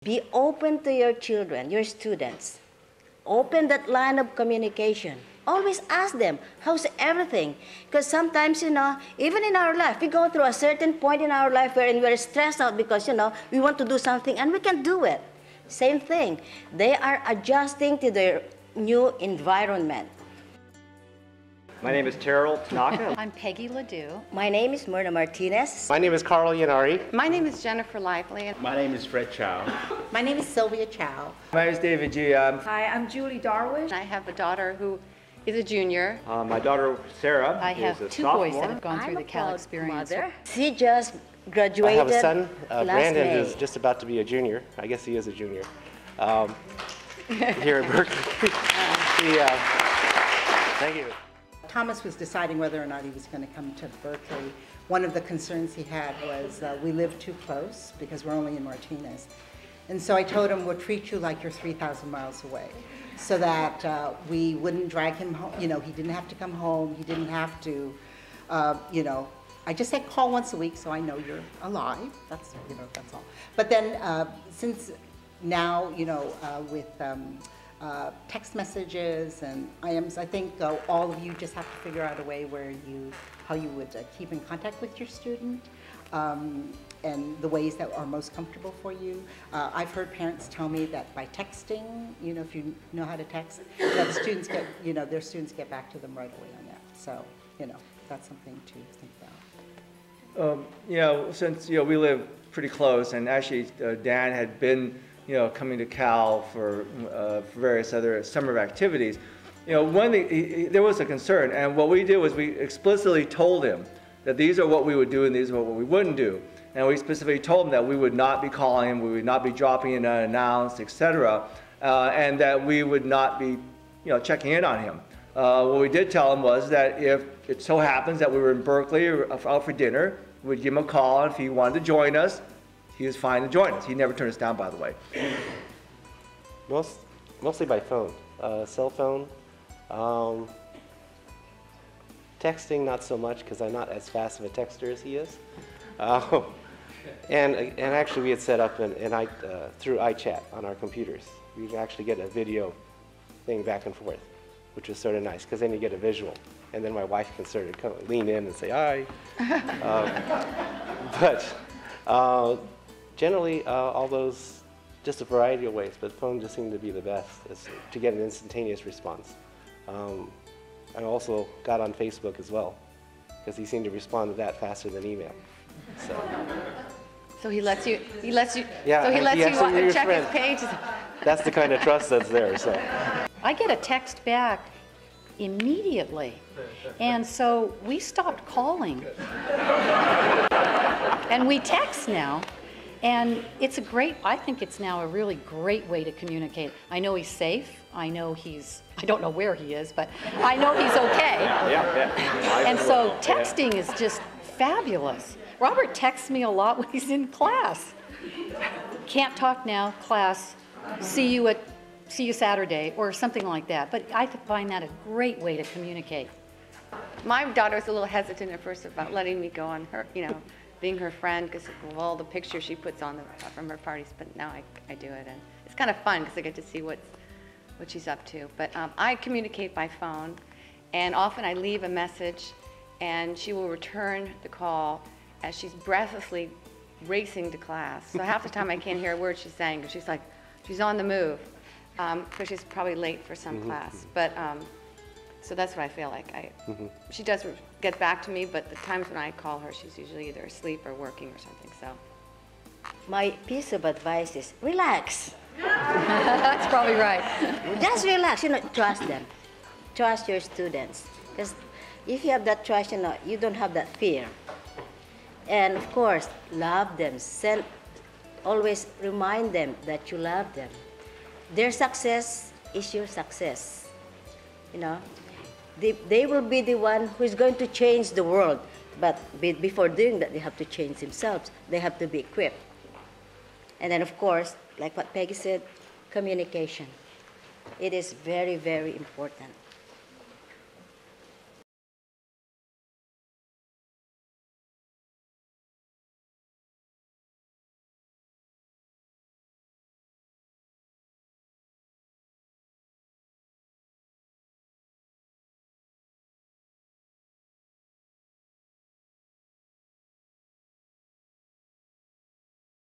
Be open to your children, your students. Open that line of communication. Always ask them, how's everything? Because sometimes, even in our life, we go through a certain point in our life wherein we're stressed out because, we want to do something and we can do it. Same thing. They are adjusting to their new environment. My name is Terrell Tanaka. I'm Peggy Ledoux. My name is Myrna Martinez. My name is Carl Yanari. My name is Jennifer Lively. My name is Fred Chow. My name is Sylvia Chow. My name is David G. Hi, I'm Julie Darwish. I have a daughter who is a junior. My daughter Sarah I is have a two sophomore. boys that have gone through I'm the a Cal proud experience. mother. She just graduated. I have a son, last Brandon, May. who's just about to be a junior. I guess he is a junior. Here at Berkeley. Thank you. Thomas was deciding whether or not he was going to come to Berkeley. One of the concerns he had was we live too close because we're only in Martinez. And so I told him, we'll treat you like you're 3,000 miles away so that we wouldn't drag him home. He didn't have to come home. He didn't have to, I just said call once a week so I know you're alive. That's, that's all. But then since now, with text messages and IMs, I think all of you just have to figure out a way where how you would keep in contact with your student and the ways that are most comfortable for you. I've heard parents tell me that by texting, if you know how to text, that students get, their students get back to them right away on that. So, that's something to think about. Since we live pretty close, and actually Dan had been coming to Cal for various other summer activities. One thing, there was a concern, and what we did was we explicitly told him that these are what we would do and these are what we wouldn't do. And we specifically told him that we would not be calling him, we would not be dropping in unannounced, etc., and that we would not be, checking in on him. What we did tell him was that if it so happens that we were in Berkeley or out for dinner, we'd give him a call, and if he wanted to join us, he was fine to join us. He never turned us down, by the way. Mostly by phone, cell phone. Texting, not so much, because I'm not as fast of a texter as he is. And actually, we had set up through iChat on our computers. We could actually get a video thing back and forth, which was sort of nice, because then you get a visual. And then my wife can sort of lean in and say, hi. Generally, all those, just a variety of ways, but phone just seemed to be the best to get an instantaneous response. I also got on Facebook as well, because he seemed to respond to that faster than email. So he lets you, yeah, so he lets you check friend. his page. That's the kind of trust that's there, so. I get a text back immediately, and so we stopped calling. And we text now. And it's I think it's now a really great way to communicate. I know he's safe. I don't know where he is, but I know he's okay. Yeah. And so texting is just fabulous. Robert texts me a lot when he's in class. Can't talk now, class, see you Saturday, or something like that. But I find that a great way to communicate. My daughter was a little hesitant at first about letting me go on her, being her friend because of all the pictures she puts on from her parties, but now I do it, and it's kind of fun because I get to see what she's up to. But I communicate by phone, and often I leave a message, and she will return the call as she's breathlessly racing to class. So half the time I can't hear a word she's saying because she's on the move, because she's probably late for some class. But so that's what I feel like. She does get back to me, but the times when I call her, she's usually either asleep or working or something. So, my piece of advice is relax. That's probably right. Just relax. Trust them. Trust your students. Because if you have that trust, you don't have that fear. And of course, love them. Always remind them that you love them. Their success is your success. They will be the one who is going to change the world. But before doing that, they have to change themselves. They have to be equipped. And then, of course, like what Peggy said, communication. It is very, very important.